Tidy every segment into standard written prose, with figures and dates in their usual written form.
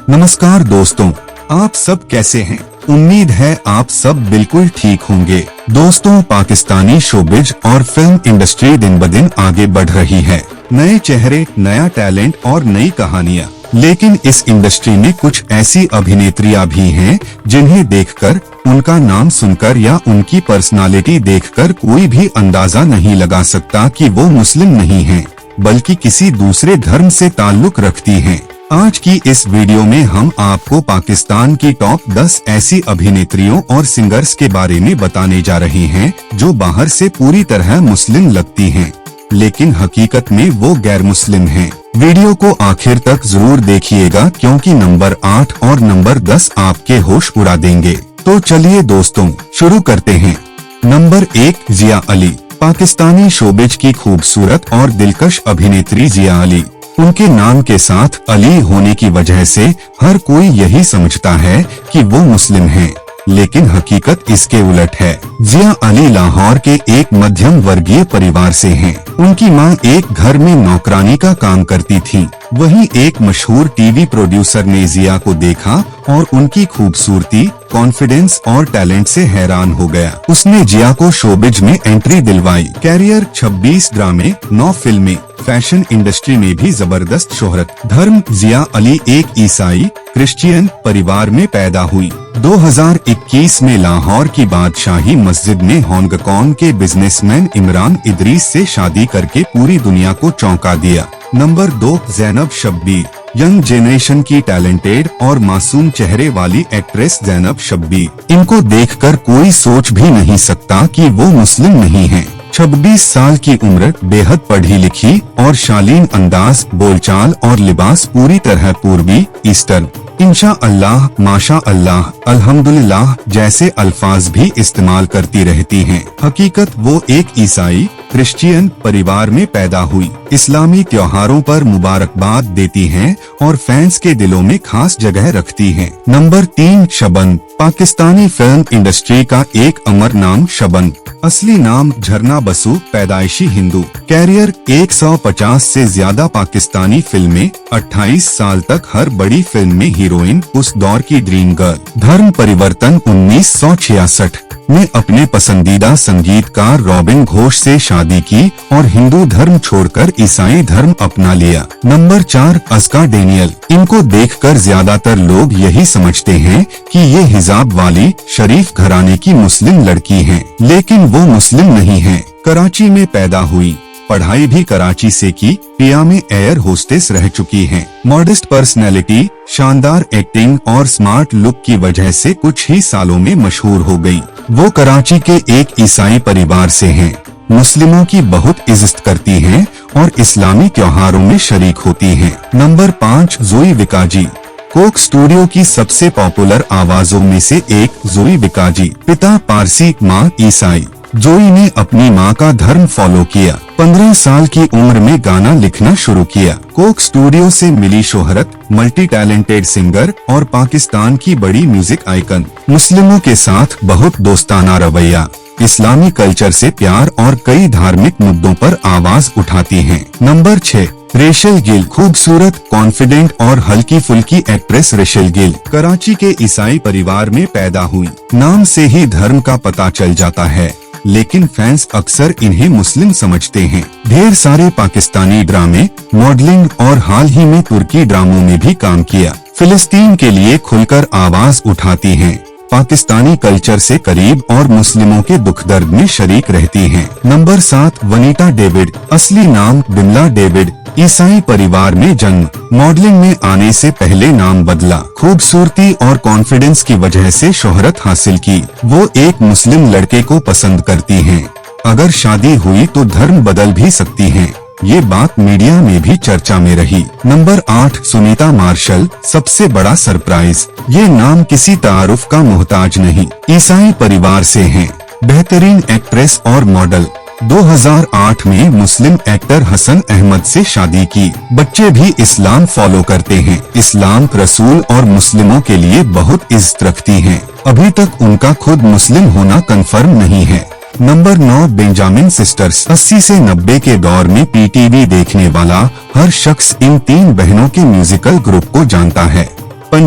नमस्कार दोस्तों, आप सब कैसे हैं? उम्मीद है आप सब बिल्कुल ठीक होंगे। दोस्तों, पाकिस्तानी शोबिज और फिल्म इंडस्ट्री दिन ब दिन आगे बढ़ रही है। नए चेहरे, नया टैलेंट और नई कहानियां। लेकिन इस इंडस्ट्री में कुछ ऐसी अभिनेत्रियां भी हैं जिन्हें देखकर, उनका नाम सुनकर या उनकी पर्सनालिटी देखकर कोई भी अंदाजा नहीं लगा सकता कि वो मुस्लिम नहीं हैं, बल्कि किसी दूसरे धर्म से ताल्लुक रखती हैं। आज की इस वीडियो में हम आपको पाकिस्तान की टॉप 10 ऐसी अभिनेत्रियों और सिंगर्स के बारे में बताने जा रहे हैं जो बाहर से पूरी तरह मुस्लिम लगती हैं, लेकिन हकीकत में वो गैर मुस्लिम हैं। वीडियो को आखिर तक जरूर देखिएगा क्योंकि नंबर 8 और नंबर 10 आपके होश उड़ा देंगे। तो चलिए दोस्तों, शुरू करते हैं। नंबर 1, जिया अली। पाकिस्तानी शोबिज की खूबसूरत और दिलकश अभिनेत्री जिया अली। उनके नाम के साथ अली होने की वजह से हर कोई यही समझता है कि वो मुस्लिम हैं, लेकिन हकीकत इसके उलट है। जिया अली लाहौर के एक मध्यम वर्गीय परिवार से हैं। उनकी मां एक घर में नौकरानी का काम करती थी। वहीं एक मशहूर टीवी प्रोड्यूसर ने जिया को देखा और उनकी खूबसूरती, कॉन्फिडेंस और टैलेंट से हैरान हो गया। उसने जिया को शोबिज में एंट्री दिलवाई। कैरियर, 26 ड्रामे, 9 फिल्में, फैशन इंडस्ट्री में भी जबरदस्त शोहरत। धर्म, जिया अली एक ईसाई क्रिश्चियन परिवार में पैदा हुई। 2021 में लाहौर की बादशाही मस्जिद में हांगकांग के बिजनेसमैन इमरान इदरीस से शादी करके पूरी दुनिया को चौंका दिया। Number 2, Zainab Shabbir. Young generation की टैलेंटेड और मासूम चेहरे वाली एक्ट्रेस ज़ैनब शब्बीर। इनको देखकर कोई सोच भी नहीं सकता कि वो मुस्लिम नहीं हैं। 26 साल की उम्र, बेहद पढ़ी लिखी और शालीन अंदाज, बोलचाल और लिबास पूरी तरह पूर्वी ईस्टर्न, इंशा अल्लाह, माशा अल्लाह, अल्हम्दुलिल्लाह जैसे अल्फाज भी इस्तेमाल करती रहती हैं। हकीकत, वो एक ईसाई क्रिश्चियन परिवार में पैदा हुई। इस्लामी त्योहारों पर मुबारकबाद देती हैं और फैंस के दिलों में खास जगह रखती हैं। Number 3, Shubman. Pakistani film industry का एक अमर नाम शबन। असली नाम झरना बसु, पैदाइशी हिंदू। कैरियर, 150 से ज्यादा पाकिस्तानी फिल्में, 28 साल तक हर बड़ी फिल्म में हीरोइन, उस दौर की ड्रीम गर्ल। धर्म परिवर्तन, 1966 में अपने पसंदीदा संगीतकार रॉबिन घोष से शादी की और हिंदू धर्म छोड़कर ईसाई धर्म अपना लिया। Number 4, Aska Daniel. इनको देखकर ज्यादातर लोग यही समझते हैं कि ये हिजाब वाली शरीफ घराने की मुस्लिम लड़की हैं, लेकिन वो मुस्लिम नहीं हैं। कराची में पैदा हुई, पढ़ाई भी कराची से की, पिया में एयर होस्टेस रह चुकी हैं। मॉडेस्ट पर्सनैलिटी, शानदार एक्टिंग और स्मार्ट लुक की वजह से कुछ ही सालों में मशहूर हो गई। वो कराची के एक ईसाई परिवार से हैं, मुस्लिमों की बहुत इज्जत करती हैं और इस्लामी त्योहारों में शरीक होती हैं। नंबर 5, जोई विकाजी। कोक स्टूडियो की सबसे पॉपुलर आवाजों में से एक जोई विकाजी। पिता पारसी, माँ ईसाई। जोई ने अपनी माँ का धर्म फॉलो किया। 15 साल की उम्र में गाना लिखना शुरू किया। कोक स्टूडियो से मिली शोहरत, मल्टी टैलेंटेड सिंगर और पाकिस्तान की बड़ी म्यूजिक आइकन। मुस्लिमों के साथ बहुत दोस्ताना रवैया, इस्लामी कल्चर से प्यार और कई धार्मिक मुद्दों पर आवाज उठाती हैं। Number 6, Rachel Gill. खूबसूरत, कॉन्फिडेंट और हल्की फुल्की एक्ट्रेस रेशल गिल कराची के ईसाई परिवार में पैदा हुई। नाम से ही धर्म का पता चल जाता है, लेकिन फैंस अक्सर इन्हें मुस्लिम समझते हैं। ढेर सारे पाकिस्तानी ड्रामे, मॉडलिंग और हाल ही में तुर्की ड्रामों में भी काम किया। फिलिस्तीन के लिए खुलकर आवाज उठाती हैं, पाकिस्तानी कल्चर से करीब और मुस्लिमों के दुख दर्द में शरीक रहती हैं। Number 7, Vanita David. असली नाम बिमला डेविड। ईसाई परिवार में जन्म, मॉडलिंग में आने से पहले नाम बदला। खूबसूरती और कॉन्फिडेंस की वजह से शोहरत हासिल की। वो एक मुस्लिम लड़के को पसंद करती हैं। अगर शादी हुई तो धर्म बदल भी सकती हैं। ये बात मीडिया में भी चर्चा में रही। Number 8, Sunita Marshall. सबसे बड़ा सरप्राइज, ये नाम किसी तारुफ का मोहताज नहीं, ईसाई परिवार से हैं। बेहतरीन एक्ट्रेस और मॉडल। 2008 में मुस्लिम एक्टर हसन अहमद से शादी की। बच्चे भी इस्लाम फॉलो करते हैं। इस्लाम, रसूल और मुस्लिमों के लिए बहुत इज्जत रखती हैं। अभी तक उनका खुद मुस्लिम होना कंफर्म नहीं है। Number 9, Benjamin sisters. 80 से 90 के दौर में पीटीवी देखने वाला हर शख्स इन 3 बहनों के म्यूजिकल ग्रुप को जानता है।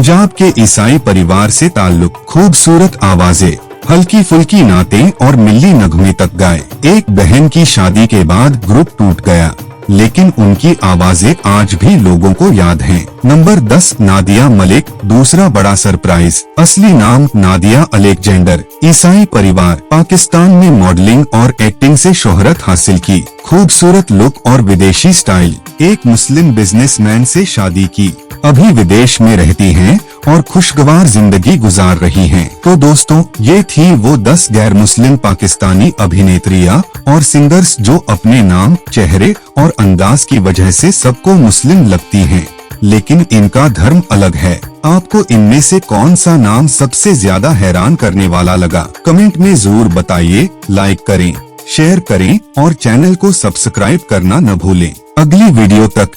पंजाब के ईसाई परिवार से ताल्लुक, खूबसूरत आवाजें, हल्की फुल्की नातें और मिल्ली नगमे तक गाए। एक बहन की शादी के बाद ग्रुप टूट गया, लेकिन उनकी आवाजें आज भी लोगों को याद हैं। नंबर 10, नादिया मलिक। दूसरा बड़ा सरप्राइज, असली नाम नादिया अलेक्जेंडर। ईसाई परिवार, पाकिस्तान में मॉडलिंग और एक्टिंग से शोहरत हासिल की। खूबसूरत लुक और विदेशी स्टाइल। एक मुस्लिम बिजनेसमैन से शादी की, अभी विदेश में रहती हैं और खुशगवार जिंदगी गुजार रही हैं। तो दोस्तों, ये थी वो 10 गैर मुस्लिम पाकिस्तानी अभिनेत्रियां और सिंगर्स जो अपने नाम, चेहरे और अंदाज की वजह से सबको मुस्लिम लगती हैं, लेकिन इनका धर्म अलग है। आपको इनमें से कौन सा नाम सबसे ज्यादा हैरान करने वाला लगा? कमेंट में जरूर बताइए। लाइक करें, शेयर करें और चैनल को सब्सक्राइब करना न भूलें। अगली वीडियो तक